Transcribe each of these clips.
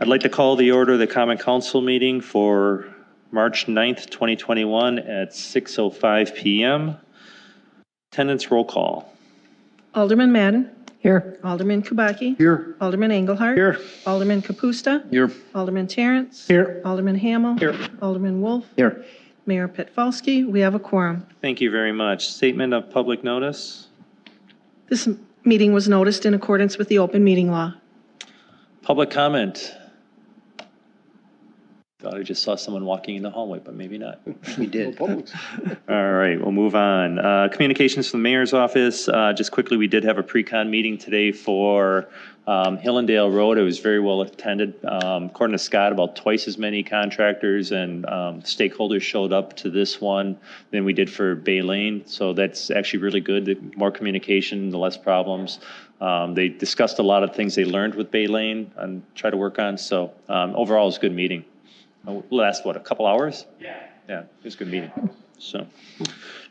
I'd like to call the order of the Common Council meeting for March 9th, 2021 at 6:05 p.m. Attendance roll call. Alderman Madden. Here. Alderman Kubaki. Here. Alderman Engelhardt. Here. Alderman Kapusta. Here. Alderman Terrence. Here. Alderman Hamel. Here. Alderman Wolf. Here. Mayor Petfalski. We have a quorum. Thank you very much. Statement of public notice. This meeting was noticed in accordance with the open meeting law. Public comment. Thought I just saw someone walking in the hallway, but maybe not. We did. All right, we'll move on. Communications from the mayor's office. Just quickly, we did have a pre-con meeting today for Hillendale Road. It was very well attended. According to Scott, about twice as many contractors and stakeholders showed up to this one than we did for Bay Lane. So that's actually really good. The more communication, the less problems. They discussed a lot of things they learned with Bay Lane and try to work on. So overall, it was a good meeting. Last, what, a couple hours? Yeah, it was a good meeting. So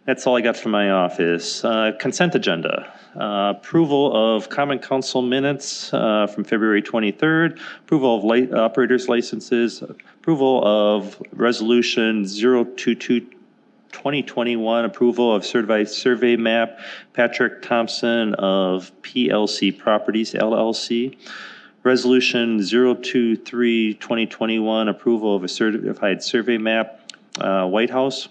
that's all I got from my office. Consent agenda. Approval of Common Council minutes from February 23rd. Approval of operators licenses. Approval of Resolution 022-2021. Approval of certified survey map. Patrick Thompson of PLC Properties, LLC. Resolution 023-2021, approval of a certified survey map, White House.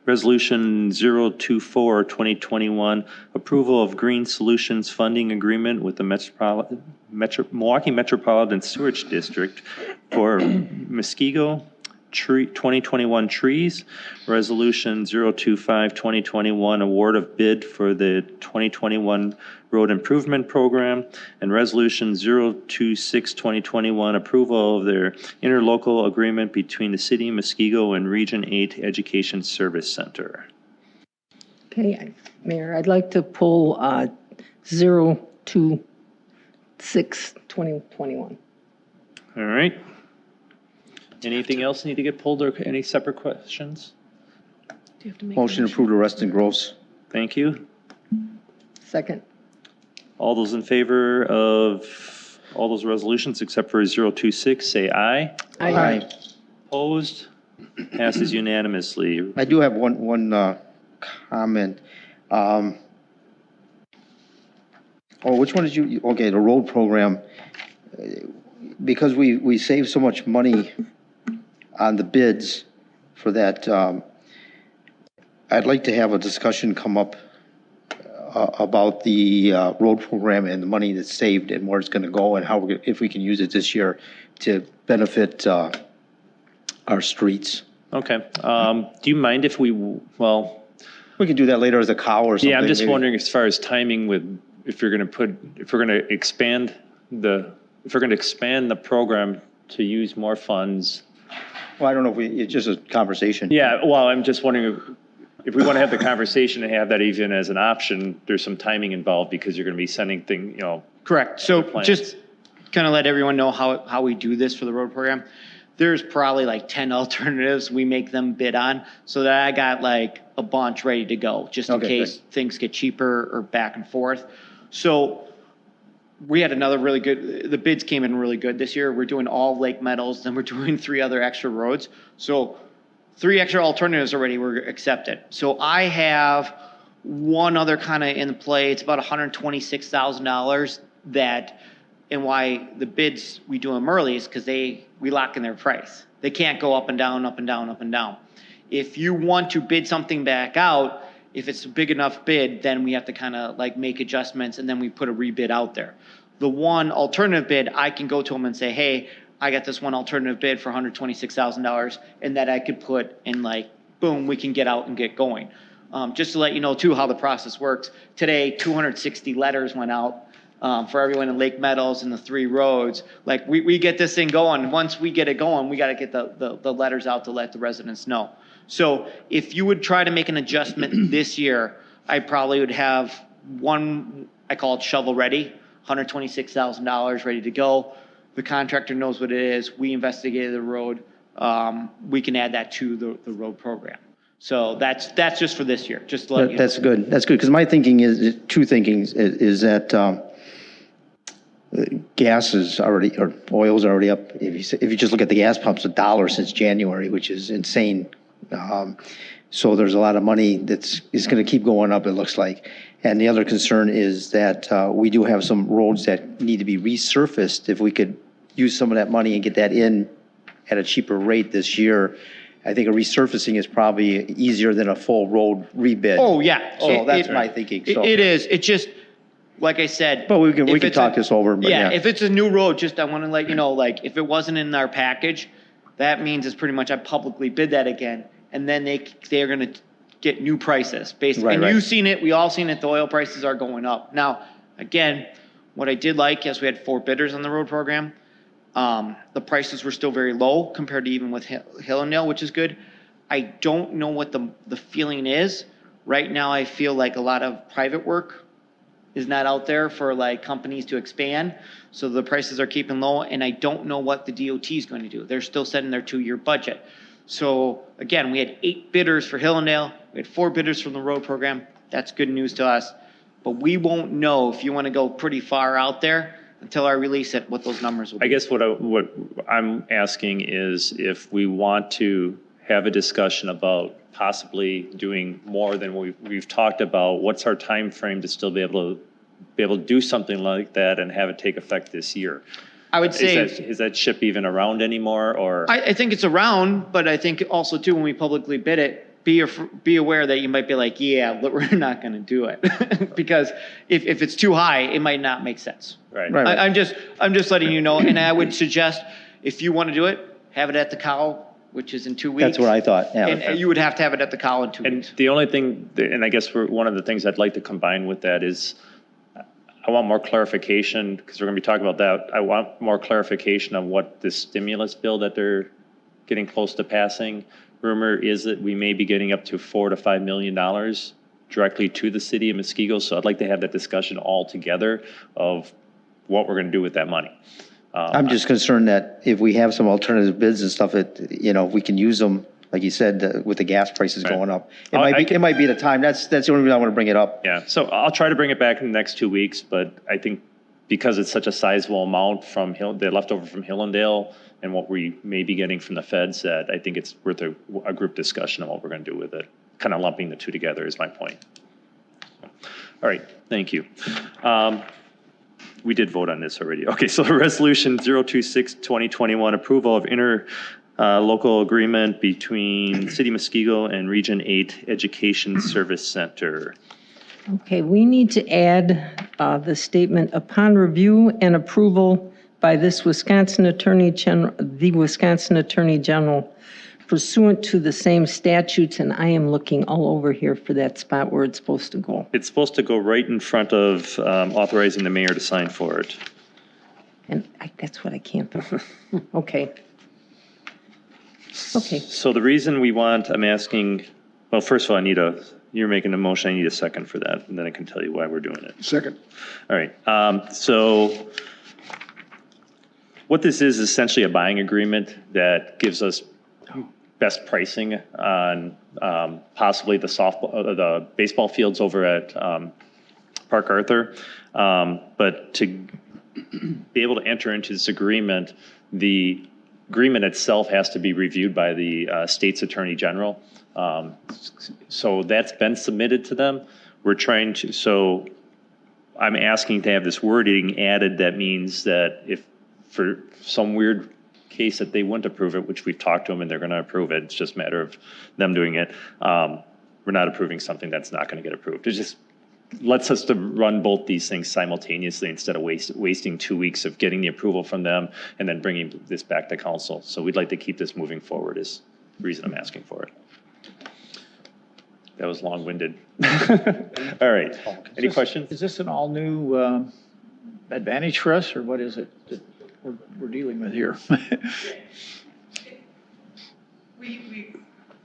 Resolution 024-2021, approval of Green Solutions funding agreement with the Milwaukee Metropolitan Sewerage District for Muskego 2021 trees. Resolution 025-2021, award of bid for the 2021 road improvement program, and resolution 026-2021, approval of their interlocal agreement between the city of Muskego and Region 8 Education Service Center. Okay, Mayor, I'd like to pull 026-2021. All right. Anything else need to get pulled or any separate questions? Do you have to make Motion to approve the rest and gross. Thank you. Second. All those in favor of all those resolutions except for 026, say aye. Aye. Opposed? Passes unanimously. I do have one comment. Which one did you? Okay, the road program. Because we save so much money on the bids for that. I'd like to have a discussion come up about the road program and the money that's saved and where it's going to go and how if we can use it this year to benefit our streets. Okay. Do you mind if we can do that later as a cow or something. Yeah, I'm just maybe. wondering as far as timing with if we're going to expand the program to use more funds. Well, I don't know it's just a conversation. Yeah, well, I'm just wondering if we want to have the conversation and have that even as an option, there's some timing involved because you're going to be sending things, Correct. So just kind of let everyone know how we do this for the road program. There's probably like 10 alternatives we make them bid on, so that I got like a bunch ready to go just in case things get cheaper or back and forth. So we had another really good, the bids came in really good this year. We're doing all Lake Meadows, then we're doing 3 other extra roads. So 3 extra alternatives already were accepted. So I have one other kind of in play. It's about $126,000 and why the bids, we do them early is because we lock in their price. They can't go up and down, up and down, up and down. If you want to bid something back out, if it's a big enough bid, then we have to kind of like make adjustments and then we put a rebid out there. The one alternative bid, I can go to them and say, hey, I got this one alternative bid for $126,000 and that I could put in like, boom, we can get out and get going. Just to let you know too how the process works. Today, 260 letters went out for everyone in Lake Meadows and the 3 roads. Like we get this thing going. Once we get it going, we got to get the letters out to let the residents know. So if you would try to make an adjustment this year, I probably would have one, I call it shovel ready, $126,000 ready to go. The contractor knows what it is. We investigated the road. We can add that to the road program. So that's just for this year. Just to let you know. That's good. That's good because my thinking is two thinkings is that gas is already, or oil's already up. If you just look at the gas pumps, $1 since January, which is insane. So there's a lot of money is going to keep going up, it looks like. And the other concern is that we do have some roads that need to be resurfaced. If we could use some of that money and get that in at a cheaper rate this year, I think a resurfacing is probably easier than a full road rebid. Oh, yeah. So that's my thinking. So. It is. It just, like I said. But we can if it's talk this over. But yeah, if it's a new road, just I want to let you know, like, if it wasn't in our package, that means it's pretty much I publicly bid that again, and then they're going to get new prices. Basically, and you've seen it. We all seen it. The oil prices are going up. Now, again, what I did like is we had 4 bidders on the road program. The prices were still very low compared to even with Hillendale, which is good. I don't know what the feeling is. Right now, I feel like a lot of private work is not out there for like companies to expand. So the prices are keeping low, and I don't know what the DOT is going to do. They're still setting their 2-year budget. So again, we had 8 bidders for Hillendale. We had 4 bidders from the road program. That's good news to us. But we won't know, if you want to go pretty far out there, until I release it, what those numbers will be. I guess what I'm asking is if we want to have a discussion about possibly doing more than we've talked about, what's our time frame to still be able to do something like that and have it take effect this year? I would say, is that ship even around anymore, or? I think it's around, but I think also too, when we publicly bid it, be aware that you might be like, yeah, we're not going to do it. Because if it's too high, it might not make sense. Right. I'm just letting you know, and I would suggest, if you want to do it, have it at the cow, which is in 2 weeks. That's what I thought. Yeah. And you would have to have it at the cow in 2 weeks. And the only thing, and I guess one of the things I'd like to combine with that is, I want more clarification, because we're going to be talking about that. I want more clarification on what the stimulus bill that they're getting close to passing. Rumor is that we may be getting up to $4 to $5 million directly to the city of Muskego. So I'd like to have that discussion all together of what we're going to do with that money. I'm just concerned that if we have some alternative bids and stuff, we can use them, like you said, with the gas prices going up. It might be the time. That's the only reason I want to bring it up. Yeah, so I'll try to bring it back in the next 2 weeks, but I think because it's such a sizable amount from the leftover from Hillendale and what we may be getting from the feds, that I think it's worth a group discussion on what we're going to do with it. Kind of lumping the two together is my point. All right, thank you. We did vote on this already. Okay, so resolution 026-2021, approval of local agreement between City of Muskego and Region 8 Education Service Center. Okay, we need to add the statement, upon review and approval by the Wisconsin Attorney General pursuant to the same statutes, and I am looking all over here for that spot where it's supposed to go. It's supposed to go right in front of authorizing the mayor to sign for it. And that's what I can't do. Okay. Okay. So the reason I'm asking, well, first of all, you're making a motion, I need a second for that, and then I can tell you why we're doing it. Second. All right, so what this is essentially a buying agreement that gives us best pricing on possibly the baseball fields over at Park Arthur. But to be able to enter into this agreement, the agreement itself has to be reviewed by the state's attorney general. So that's been submitted to them. So I'm asking to have this wording added. That means that if for some weird case that they wouldn't approve it, which we've talked to them and they're going to approve it, it's just a matter of them doing it. We're not approving something that's not going to get approved. It just lets us to run both these things simultaneously instead of wasting 2 weeks of getting the approval from them and then bringing this back to council. So we'd like to keep this moving forward is the reason I'm asking for it. That was long-winded. All right. Any questions? Is this an all-new advantage for us, or what is it that we're dealing with here?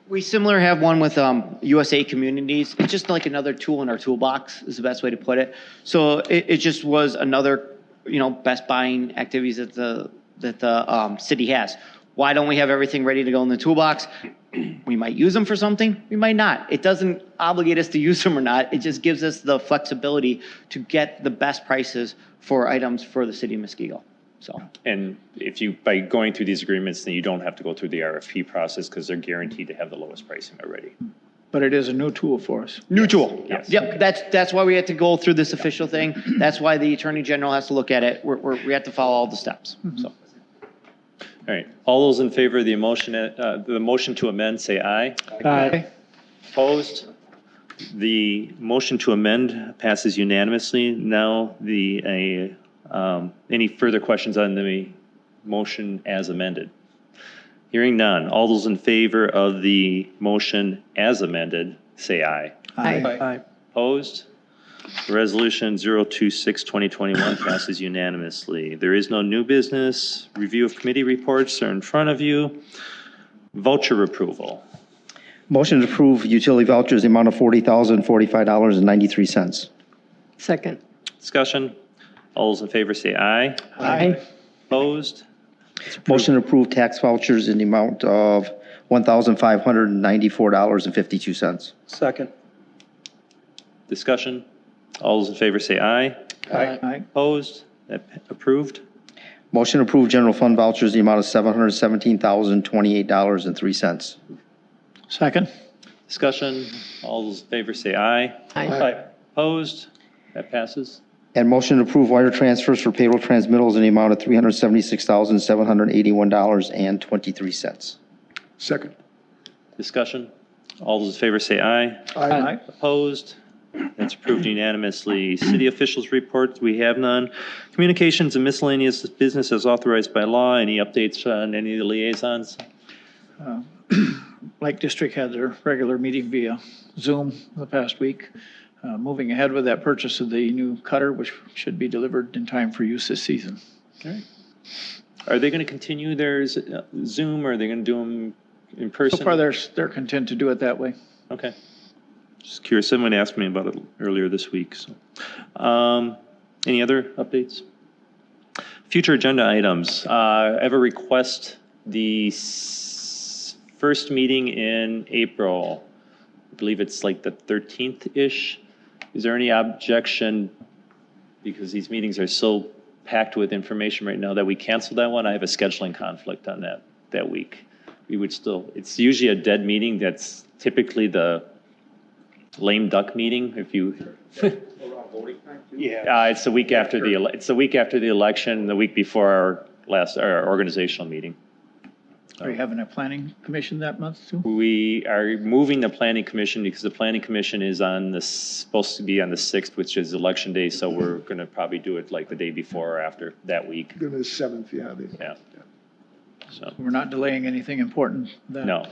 We similar have one with USA Communities. It's just like another tool in our toolbox is the best way to put it. So it just was another, best buying activities that the city has. Why don't we have everything ready to go in the toolbox? We might use them for something, we might not. It doesn't obligate us to use them or not. It just gives us the flexibility to get the best prices for items for the city of Muskego. So, And if you, by going through these agreements, then you don't have to go through the RFP process because they're guaranteed to have the lowest pricing already. But it is a new tool for us. new tool. Yes. Yep, that's why we had to go through this official thing. That's why the Attorney General has to look at it. We have to follow all the steps, so. All right, all those in favor of the motion to amend, say aye. Aye. Opposed? The motion to amend passes unanimously. Now, any further questions on the motion as amended? Hearing none. All those in favor of the motion as amended, say aye. Aye. Opposed? Resolution 026-2021 passes unanimously. There is no new business. Review of committee reports are in front of you. Voucher approval. Motion to approve utility vouchers, the amount of $40,045.93. Second. Discussion. All those in favor say aye. Aye. Opposed? Motion to approve tax vouchers in the amount of $1,594.52. Second. Discussion. All those in favor say aye. Aye. Opposed? That approved. Motion to approve general fund vouchers, the amount of $717,028.03. Second. Discussion. All those in favor say aye. Aye. Opposed? That passes. And motion to approve wire transfers for payroll transmittals in the amount of $376,781.23. Second. Discussion. All those in favor say aye. Aye. Opposed? That's approved unanimously. City officials reports, we have none. Communications and miscellaneous business as authorized by law. Any updates on any of the liaisons? Lake District had their regular meeting via Zoom the past week. Moving ahead with that purchase of the new cutter, which should be delivered in time for use this season. Are they going to continue their Zoom, or are they going to do them in person? So far, they're content to do it that way. Okay. Just curious. Someone asked me about it earlier this week. So, any other updates? Future agenda items. I have a request. The first meeting in April, I believe it's like the 13th-ish. Is there any objection, because these meetings are so packed with information right now, that we cancel that one? I have a scheduling conflict on that week. We would still, it's usually a dead meeting. That's typically the lame duck meeting, if you. Yeah. It's the week after the election, the week before our organizational meeting. Are you having a planning commission that month too? We are moving the planning commission because the planning commission is supposed to be on the 6th, which is election day. So we're going to probably do it like the day before or after that week. Then the 7th, yeah. Yeah. So, We're not delaying anything important then? no.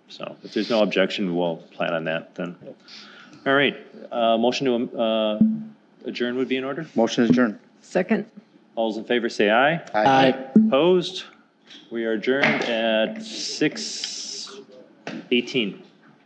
So if there's no objection, we'll plan on that then. All right. Motion to adjourn would be in order. Motion adjourned. Second. All those in favor say aye. Aye. Opposed? We are adjourned at 6:18.